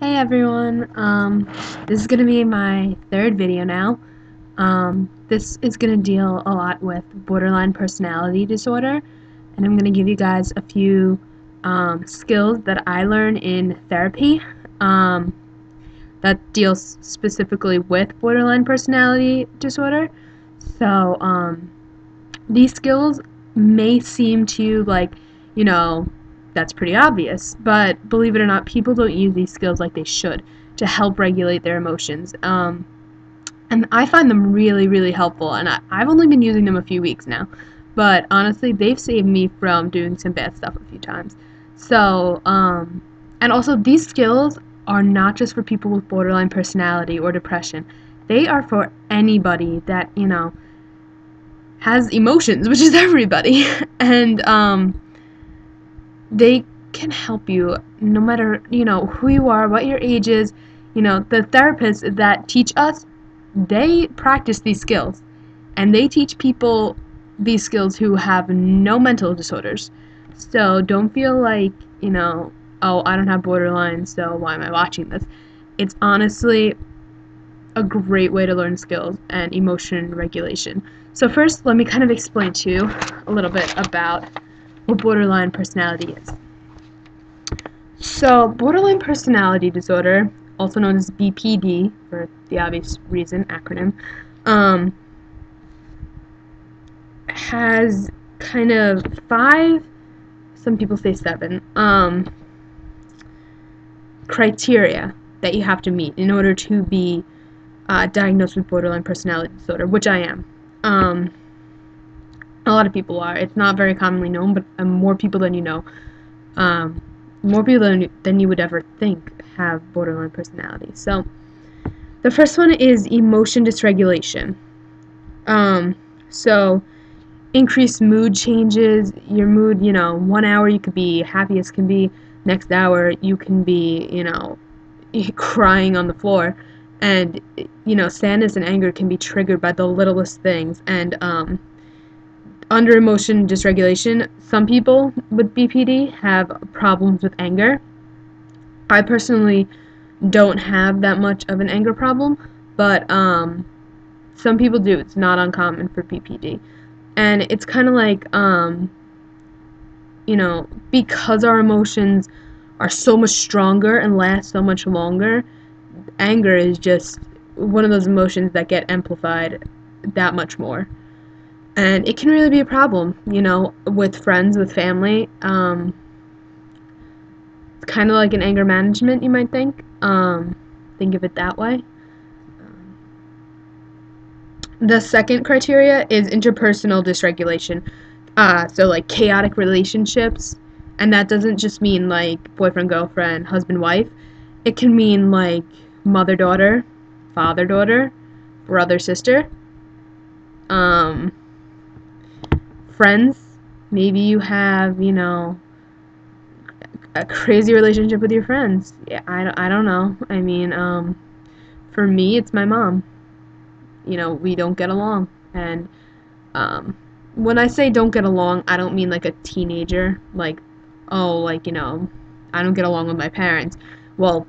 Hey everyone, this is going to be my third video now. This is going to deal a lot with borderline personality disorder, and I'm going to give you guys a few skills that I learned in therapy that deals specifically with borderline personality disorder. So, these skills may seem to you like, you know, that's pretty obvious, but believe it or not, people don't use these skills like they should to help regulate their emotions. And I find them really, really helpful, and I've only been using them a few weeks now, but honestly, they've saved me from doing some bad stuff a few times. So, and also, these skills are not just for people with borderline personality or depression. They are for anybody that, has emotions, which is everybody. And they can help you no matter, who you are, what your age is. The therapists that teach us, they practice these skills. And they teach people these skills who have no mental disorders. So don't feel like, oh, I don't have borderline, so why am I watching this? It's honestly a great way to learn skills and emotion regulation. So first, let me kind of explain to you a little bit about what borderline personality is. So borderline personality disorder, also known as BPD, for the obvious reason, acronym, has kind of 5, some people say 7, criteria that you have to meet in order to be diagnosed with borderline personality disorder, which I am. A lot of people are. It's not very commonly known, but more people than you know. More people than you would ever think have borderline personality. So, the first one is emotion dysregulation. So, increased mood changes. Your mood, 1 hour you could be happy as can be. Next hour you can be, crying on the floor. And, sadness and anger can be triggered by the littlest things. And, under emotion dysregulation, some people with BPD have problems with anger. I personally don't have that much of an anger problem, but some people do. It's not uncommon for BPD. And it's kind of like, because our emotions are so much stronger and last so much longer, anger is just one of those emotions that get amplified that much more. And it can really be a problem, with friends, with family. It's kind of like an anger management, you might think. Think of it that way. The second criteria is interpersonal dysregulation. So like chaotic relationships, and that doesn't just mean like boyfriend, girlfriend, husband, wife. It can mean like mother, daughter, father, daughter, brother, sister. Friends. Maybe you have, a crazy relationship with your friends. Yeah, I don't know. I mean, for me, it's my mom. We don't get along. And when I say don't get along, I don't mean like a teenager. Like, oh, like, I don't get along with my parents. Well,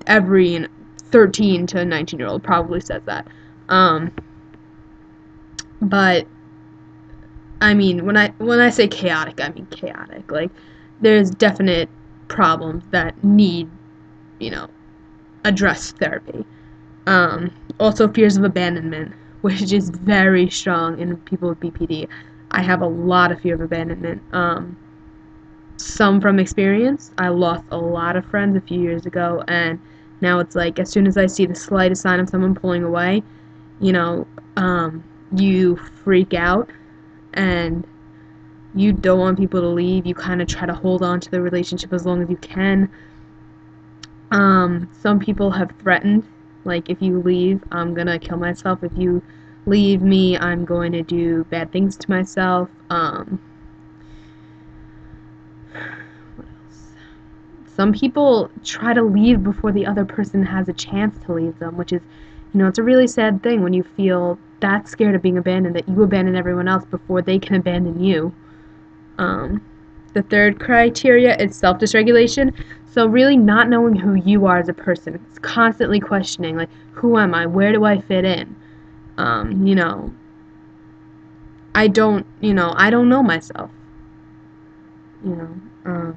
every 13 to 19-year-old probably says that. But I mean, when I say chaotic, I mean chaotic. Like, there's definite problems that need, addressed therapy. Also, fears of abandonment, which is very strong in people with BPD. I have a lot of fear of abandonment. Some from experience. I lost a lot of friends a few years ago, and now it's like as soon as I see the slightest sign of someone pulling away, you freak out and you don't want people to leave. You kind of try to hold on to the relationship as long as you can. Some people have threatened, like, if you leave, I'm gonna kill myself. If you leave me, I'm going to do bad things to myself. What else? Some people try to leave before the other person has a chance to leave them, which is, it's a really sad thing when you feel that scared of being abandoned that you abandon everyone else before they can abandon you. The third criteria is self-dysregulation. So really not knowing who you are as a person. It's constantly questioning, like, who am I? Where do I fit in? You know, I don't know myself. You know,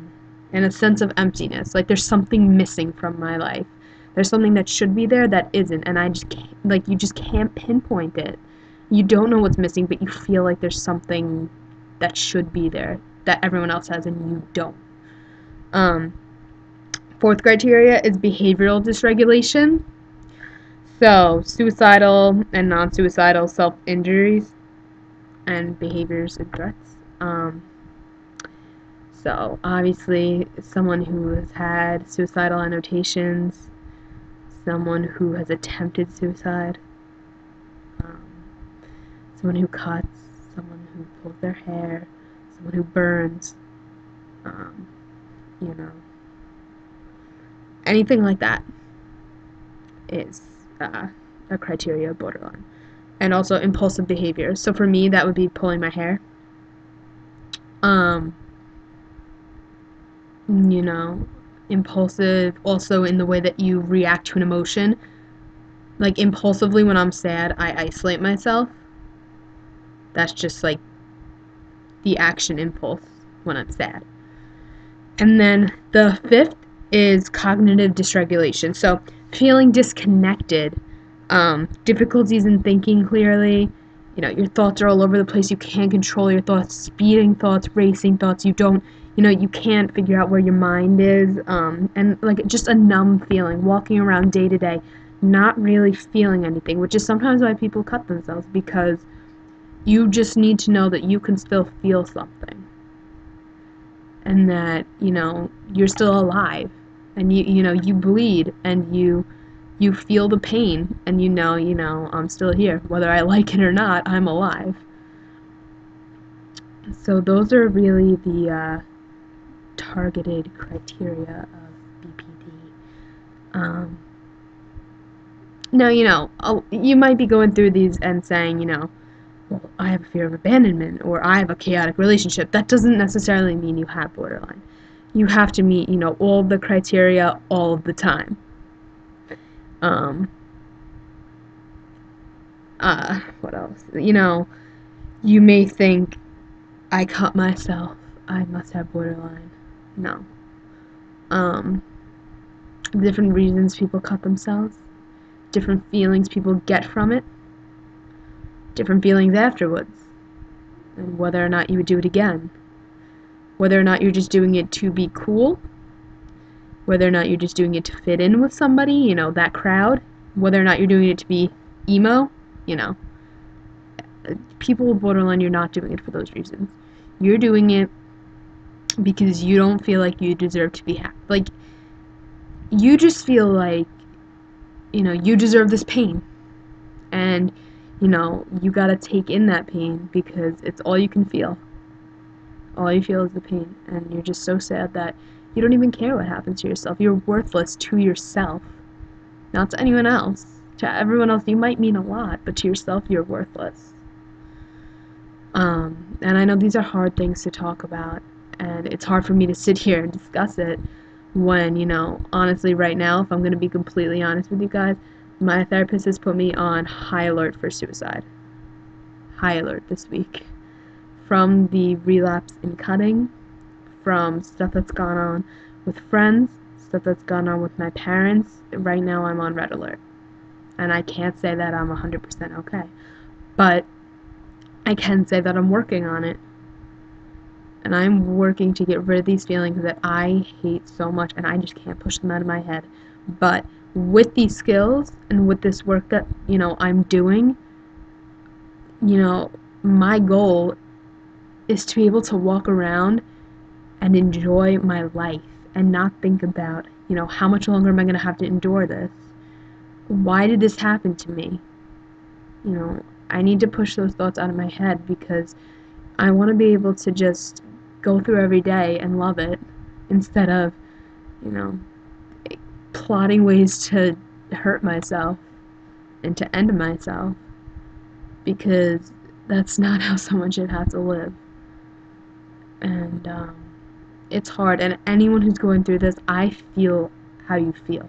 and a sense of emptiness. Like there's something missing from my life. There's something that should be there that isn't, and I just can't, like, you just can't pinpoint it. You don't know what's missing, but you feel like there's something that should be there that everyone else has and you don't. Fourth criteria is behavioral dysregulation. So, suicidal and non-suicidal self-injuries and behaviors and threats. So, obviously, someone who has had suicidal annotations, someone who has attempted suicide, um, someone who cuts, someone who pulls their hair, someone who burns, um, you know, anything like that is a criteria of borderline. And also impulsive behavior. So for me, that would be pulling my hair. You know, impulsive also in the way that you react to an emotion. Like impulsively when I'm sad, I isolate myself. That's just like the action impulse when I'm sad. And then the fifth is cognitive dysregulation. So feeling disconnected, difficulties in thinking clearly. You know, your thoughts are all over the place. You can't control your thoughts, speeding thoughts, racing thoughts. You can't figure out where your mind is. And like just a numb feeling, walking around day to day, not really feeling anything, which is sometimes why people cut themselves, because you just need to know that you can still feel something. And that, you're still alive. And you bleed and you feel the pain, and I'm still here. Whether I like it or not, I'm alive. So those are really the targeted criteria of BPD. Now, you might be going through these and saying, well, I have a fear of abandonment, or I have a chaotic relationship. That doesn't necessarily mean you have borderline. You have to meet, all the criteria all of the time. What else? You may think, I cut myself, I must have borderline. No. Different reasons people cut themselves, different feelings people get from it, different feelings afterwards, and whether or not you would do it again. Whether or not you're just doing it to be cool, whether or not you're just doing it to fit in with somebody, that crowd, whether or not you're doing it to be emo, people with borderline, you're not doing it for those reasons. You're doing it because you don't feel like you deserve to be happy. Like, you just feel like, you deserve this pain. And, you gotta take in that pain because it's all you can feel. All you feel is the pain. And you're just so sad that you don't even care what happens to yourself. You're worthless to yourself. Not to anyone else. To everyone else, you might mean a lot, but to yourself, you're worthless. And I know these are hard things to talk about, and it's hard for me to sit here and discuss it when, honestly, right now, if I'm going to be completely honest with you guys, my therapist has put me on high alert for suicide. High alert this week. From the relapse in cutting, from stuff that's gone on with friends, stuff that's gone on with my parents. Right now I'm on red alert. And I can't say that I'm 100% okay. But I can say that I'm working on it. And I'm working to get rid of these feelings that I hate so much, and I just can't push them out of my head. But with these skills and with this work that, I'm doing, my goal is to be able to walk around and enjoy my life and not think about, how much longer am I going to have to endure this? Why did this happen to me? I need to push those thoughts out of my head because I want to be able to just go through every day and love it instead of, plotting ways to hurt myself and to end myself, because that's not how someone should have to live. And it's hard, and anyone who's going through this, I feel how you feel.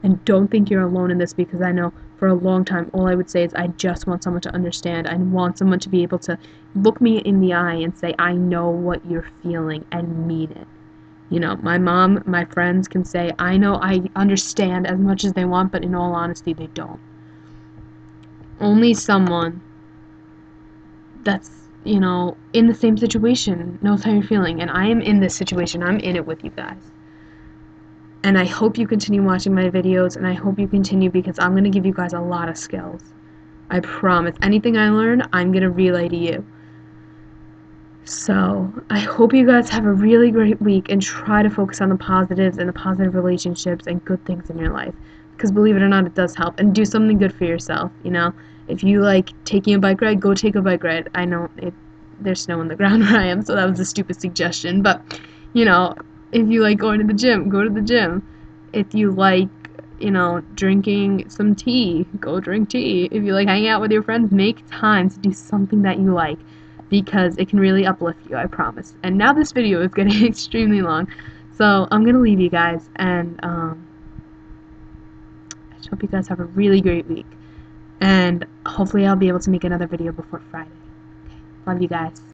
And don't think you're alone in this, because I know for a long time all I would say is I just want someone to understand. I want someone to be able to look me in the eye and say, I know what you're feeling, and mean it. You know, my mom, my friends can say, I know, I understand, as much as they want, but in all honesty, they don't. Only someone that's, you know, in the same situation knows how you're feeling, and I am in this situation. I'm in it with you guys. And I hope you continue watching my videos, and I hope you continue, because I'm going to give you guys a lot of skills. I promise. Anything I learn, I'm going to relay to you. So, I hope you guys have a really great week, and try to focus on the positives and the positive relationships and good things in your life. Because believe it or not, it does help. And do something good for yourself, you know? If you like taking a bike ride, go take a bike ride. I know there's snow on the ground where I am, so that was a stupid suggestion. But, you know, if you like going to the gym, go to the gym. If you like, you know, drinking some tea, go drink tea. If you like hanging out with your friends, make time to do something that you like, because it can really uplift you, I promise. And now this video is getting extremely long, so I'm gonna leave you guys, and I just hope you guys have a really great week. And hopefully I'll be able to make another video before Friday. Okay. Love you guys.